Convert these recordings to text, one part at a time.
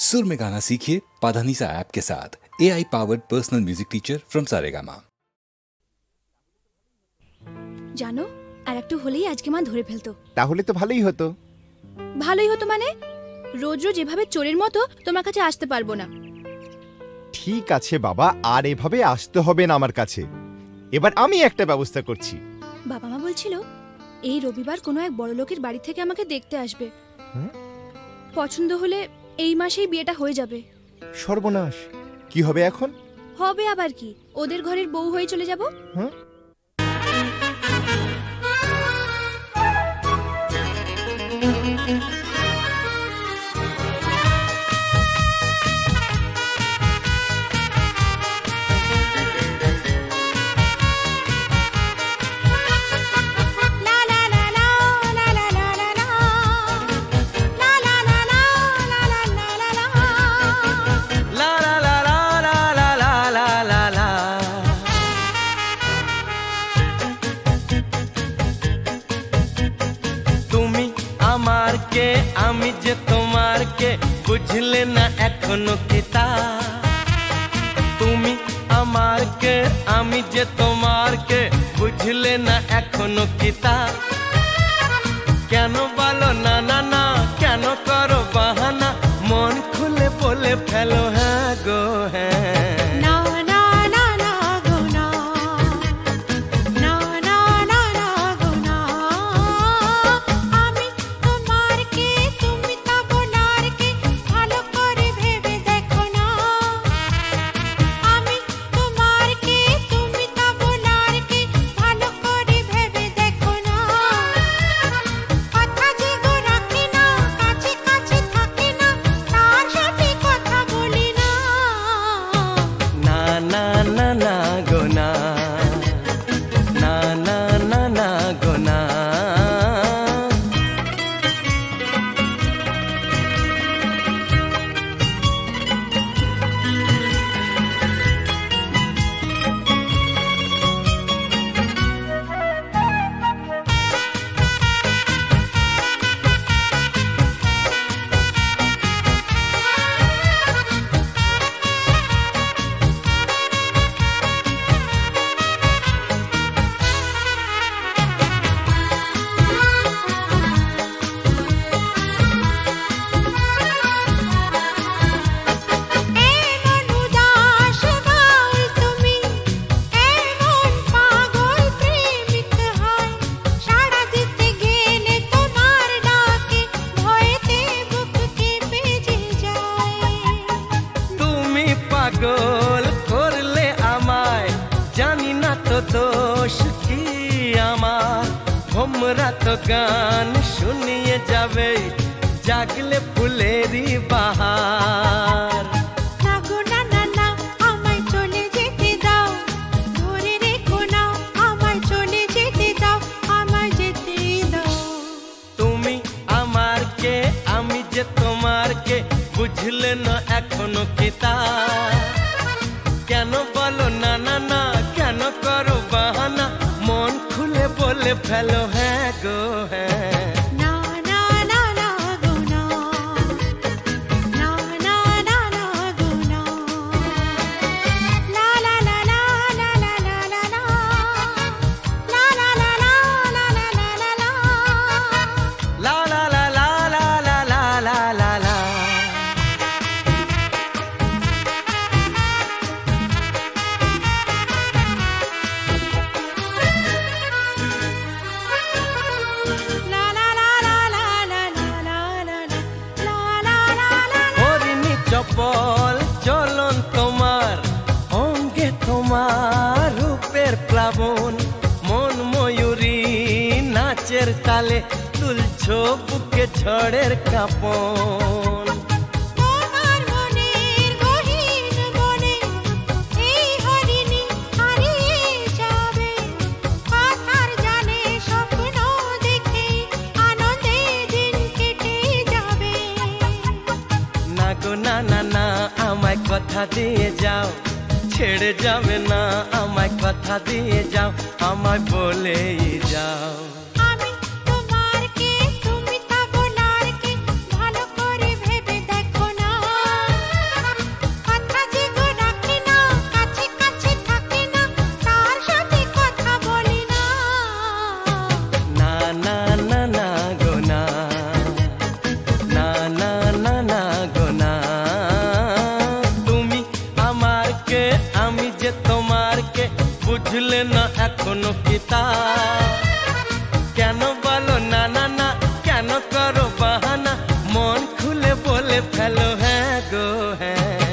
सुर में गाना सीखिए पाधानीसा ऐप के साथ। AI powered personal music teacher from Saregama. জানো আর একটু হলেই আজকে মা ধরে ফেলতো। তাহলে তো ভালোই হতো। ভালোই হতো মানে রোজ রোজ এভাবে চোরের মতো তোমার কাছে আসতে পারবো না। ঠিক আছে বাবা, আর এভাবে আসতে হবে না আমার কাছে। এবার আমি একটা ব্যবস্থা করছি। বাবা মা বলছিল এই রবিবার কোনো এক বড় লোকের বাড়ি থেকে আমাকে দেখতে আসবে। পছন্দ হলে এই মাসেই বিয়েটা হয়ে যাবে। সর্বনাশ, কি হবে এখন? হবে আবার কি, ওদের ঘরের বউ হয়ে চলে যাব। আমি যে তোমার কে বুঝলে না এখনো কিতা, তুমি আমার কে আমি যে তোমার কে বুঝলে না এখনো কিতা। কেন বলো না না না, কেন করো বাহানা, মন খুলে বলে ফেলো হ্যাঁ গো হ্যাঁ। পাগল করলে আমায়, জানি না তো দোষ কি আমার। ভোমরা তো গান শুনিয়ে যাবে, জাগলে ফুলেরই বাহার। তুমি আমার কে আমি যে তোমার কে বুঝলে না এখনো কিতা। কেন বলো না না না, কেন করো বাহানা, মন খুলে বলে ফেলো হ্যাঁ গো হ্যাঁ। চপল চলন তোমার, অঙ্গে তোমার রূপের প্লাবন, মন ময়ূরী নাচের তালে তুলছো বুকে ঝড়ের কাঁপন। না না না আমায় কথা দিয়ে যাও, ছেড়ে যাবে না আমায় কথা দিয়ে যাও, আমায় বলেই যাও। আমি তোমার কে তুমি তা বলার কে, ভালো করে ভেবে দেখো না। বুঝলে না এখনো কি তা? কেন বলো না না না, কেন করো বাহানা? মন খুলে বলে ফেলো হ্যাঁ গো হ্যাঁ।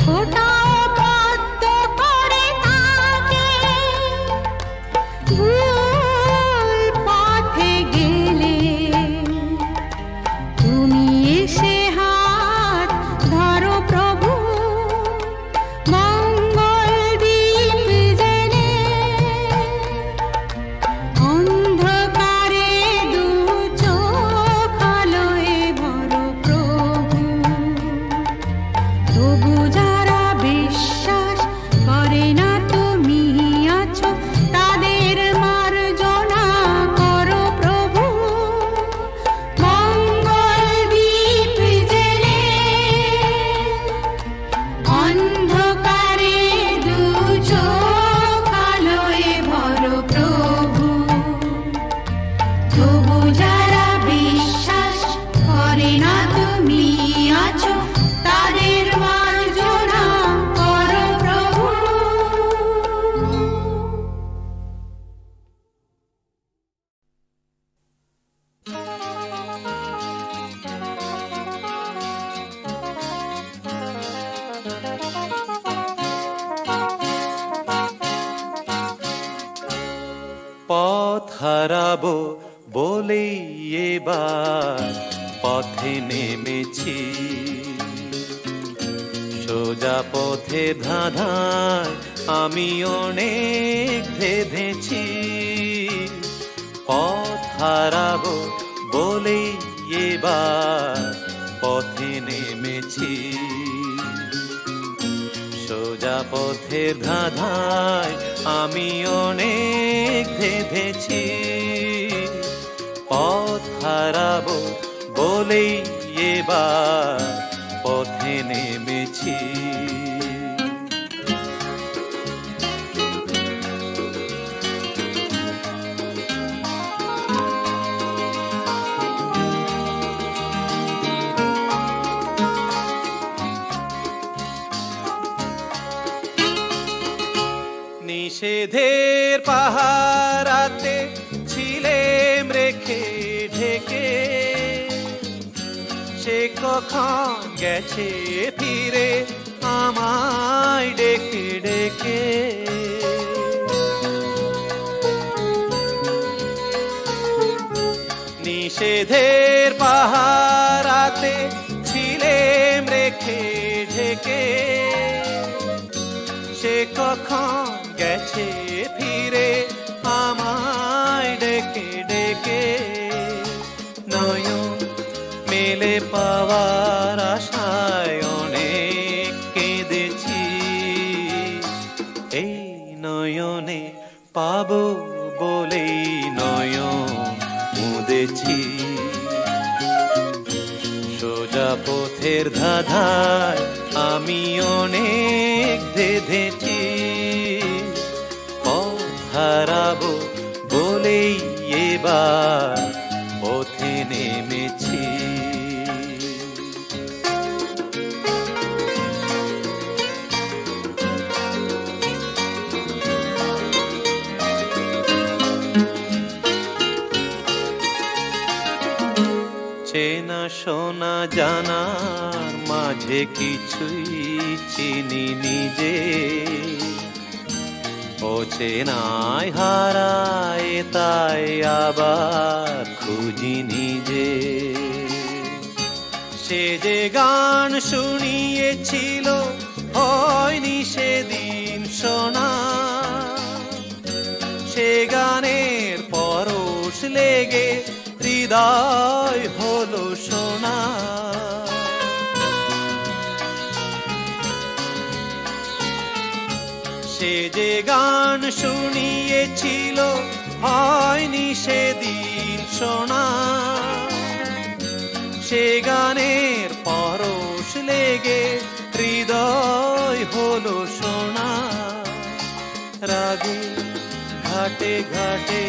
छोटा হারাবো বলেই এবার পথে নেমেছি, সোজা পথে ধাঁধায় আমি অনেক ধেঁধেছি। পথ হারাবো বলেই এবার পথে নেমেছি, সোজা পথে ধাঁধায় আমি অনেক ধেঁধেছি। পথ হারাবো বলেই এবার পথে নেমেছি। নিষেধের পাহারাতে ছিলেম রেখে ঢেকে, সে কখন গেছে ফিরে আমায় ডেকে ডেকে। নিষেধের পাহারাতে ছিলেম রেখে ঢেকে, সে কখন গেছে ফিরে আমায় ডেকে ডেকে। নয়ন মেলে পাওয়ার আশায় অনেক কেঁদেছি, এই নয়নে পাবো বলেই নয়ন মুদেছি। সোজা পথের ধাঁধায় আমি অনেক ধেঁধেছি, পথ হারাবো বলেই এবার পথে নেমেছি। চেনা শোনা জানার মাঝে কিছুই চিনি নিজে, অচেনায় হারায় তাই আবার খুঁজি নিজে। সে যে গান শুনিয়েছিল হয়নি সেদিন শোনা, সে গানের পরশ লেগে হৃদয় হলো সোনা। সে যে গান শুনিয়েছিল হয়নি সেদিন শোনা, সে গানের পরশ লেগে হৃদয় হলো সোনা। রাগে ঘাটে ঘাটে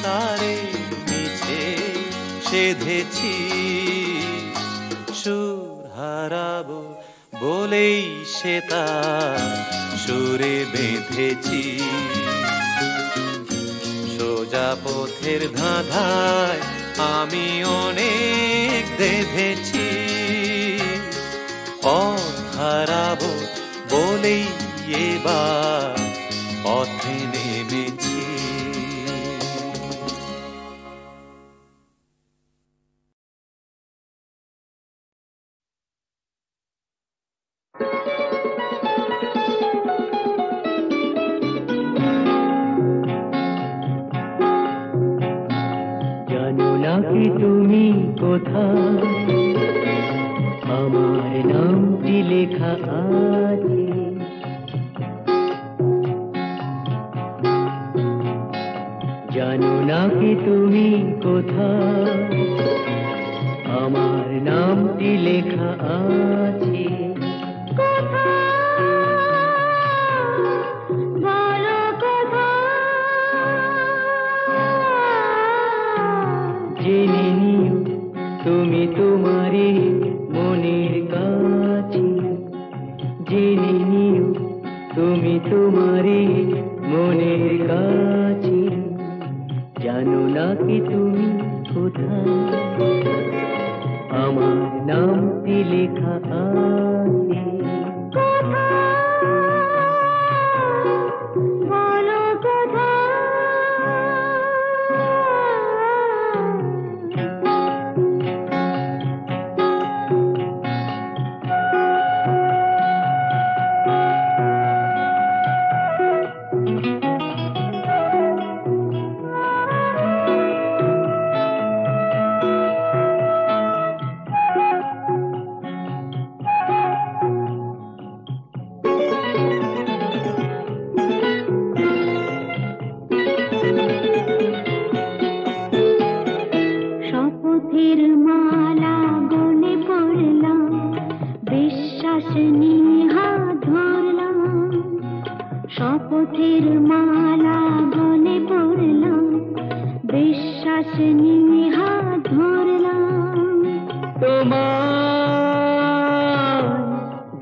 তারে মিছে সেধেছি, সুর হারাবো বলেই সে তার সুরে বেঁধেছি। সোজা পথের ধাঁধায় আমি অনেক ধেঁধেছি, পথ হারাবো বলেই এবার পথে নেমেছি। জানো নাকি তুমি কোথায় আমার নামটি লেখা আছে? জানো নাকি তুমি কোথায় আমার নামটি লেখা আছে? জেনে নিও তুমি তোমারই মনের কাছে, জেনে নিও তুমি তোমারই মনের কাছে। জানো নাকি তুমি কোথায় আমার নামটি লেখা আছে? বলো কোথায় শপথের মালা গলে পড়লাম, বিশ্বাস নিয়ে হাত ধরলাম। তোমার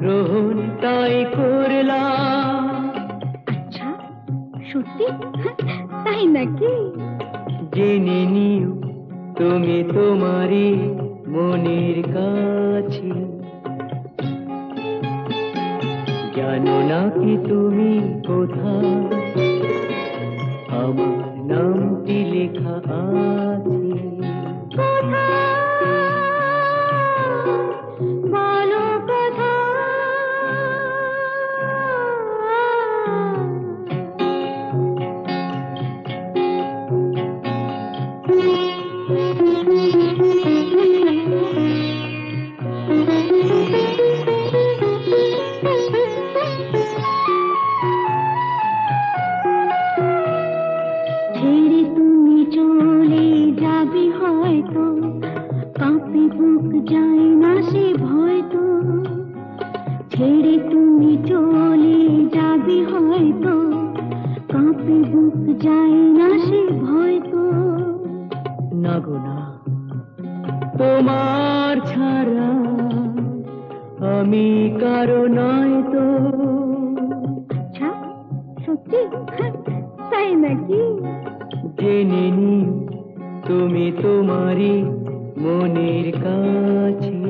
গ্রহণ তাই করলাম। আচ্ছা, সত্যি? তাই নাকি? জেনে নিও তুমি তোমারই মনের কাছে, জানো না কি তুমি কোথায় আমার নামটি লেখা আছে। বলো কথা। ছেড়ে তুমি চলে যাবে হয়তো, কাঁপে বুক যায় না সে ভয় তো। ছেড়ে তুমি চলে যাবে হয়তো, কাঁপে বুক যায় না সে ভয় তো। না গো না, তোমার ছাড়া আমি কারো নয় তো। আচ্ছা, সত্যি? তাই নাকি? জেনে নিও তুমি তোমারই মনের কাছে,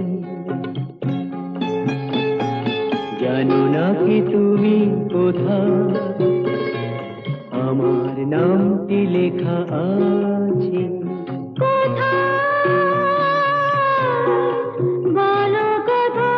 জানো না কি তুমি কোথায় আমার নামটি লেখা আছে। বলো কথা।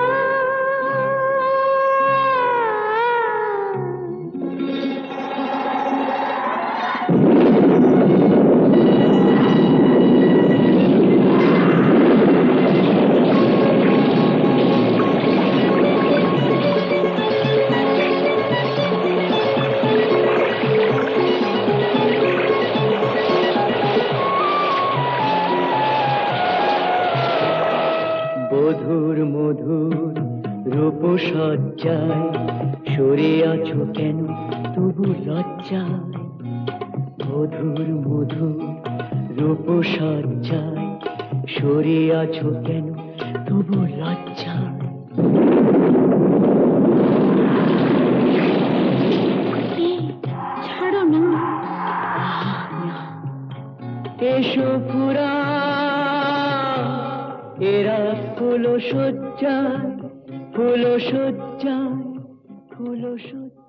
মধুর মধুর রূপসজ্জায় সরে আছো কেন তবু লজ্জায়। মধুর মধুর রূপসজ্জায় সরে আছো কেন তবু লজ্জায়। ছাড়ো না। এসো পুরা এরা ফুল সজ্জায়, ফুল সজ্জায়, ফুল সজ্জায়।